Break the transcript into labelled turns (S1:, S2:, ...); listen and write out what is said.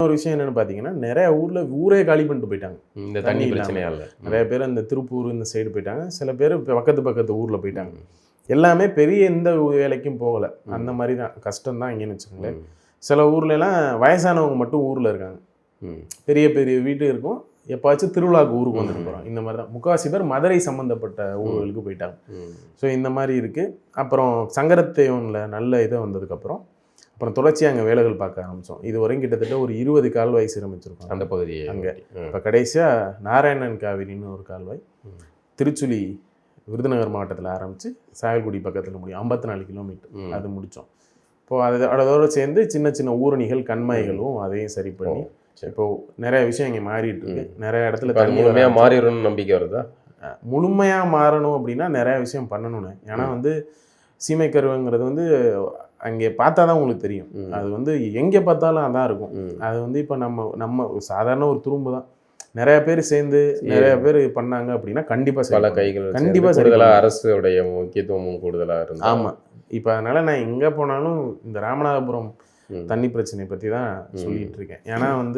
S1: ஒரு விஷயம் என்னன்னு பார்த்தீங்கன்னா, நிறைய ஊரே காலி பண்ணிட்டு போயிட்டாங்க.
S2: இந்த தண்ணி பிரச்சனையால.
S1: நிறைய பேர் அந்த திருப்பூர் இந்த சைடு போயிட்டாங்க. சில பேர் பக்கத்து ஊரில் போயிட்டாங்க. எல்லாமே பெரிய எந்த வேலைக்கும் போகல. அந்த மாதிரி தான் கஷ்டம் தான் இங்கேன்னு வச்சுக்கோங்களேன். சில ஊர்லலாம் வயசானவங்க மட்டும் ஊரில் இருக்காங்க. பெரிய பெரிய வீடு இருக்கும். எப்பாச்சும் திருவிழாவுக்கு ஊருக்கு வந்துட்டு போகிறோம். இந்த மாதிரி தான் முக்கால்வாசி பேர் மதுரை சம்மந்தப்பட்ட ஊர்களுக்கு போயிட்டாங்க. ஸோ இந்த மாதிரி இருக்குது. அப்புறம் சங்கரத்தேவனில் நல்ல இதை வந்ததுக்கப்புறம் அப்புறம் தொடர்ச்சியாக அங்கே வேலைகள் பார்க்க ஆரம்பித்தோம். இது வரையும் கிட்டத்தட்ட ஒரு 20 கால்வாய் சீரமைச்சிருக்கோம் அந்த பகுதியை. அங்கே இப்போ கடைசியாக நாராயணன் காவிரின்னு ஒரு கால்வாய் திருச்சுழி விருதுநகர் மாவட்டத்தில் ஆரம்பித்து சாயல்குடி பக்கத்தில் முடியும். 54 கிலோமீட்டர் அது முடித்தோம். இப்போது அதோடு சேர்ந்து சின்ன சின்ன ஊரணிகள் கண்மாய்களும் அதையும் சரி பண்ணி இப்போது நிறைய விஷயம் இங்கே மாறிட்டு இருக்கு. நிறைய இடத்துல
S2: முழுமையாக மாறிடணும்னு நம்பிக்கை வருதா?
S1: முழுமையாக மாறணும் அப்படின்னா நிறைய விஷயம் பண்ணணும்னு. ஏன்னா சீமை கருவங்கிறது அங்கே பார்த்தா தான் உங்களுக்கு தெரியும். அது எங்கே பார்த்தாலும் அதான் இருக்கும். அது இப்போ நம்ம சாதாரண ஒரு துரும்பு தான். நிறைய பேர் சேர்ந்து நிறைய பேர் பண்ணாங்க அப்படின்னா கண்டிப்பாக
S2: பல கைகள்
S1: கண்டிப்பாக
S2: கூடுதலாக அரசுடைய முக்கியத்துவமும் கூடுதலாக இருந்து.
S1: ஆமாம். இப்போ அதனால் நான் எங்கே போனாலும் இந்த ராமநாதபுரம் தண்ணி பிரச்சனை பற்றி தான் சொல்லிகிட்டு இருக்கேன். ஏன்னா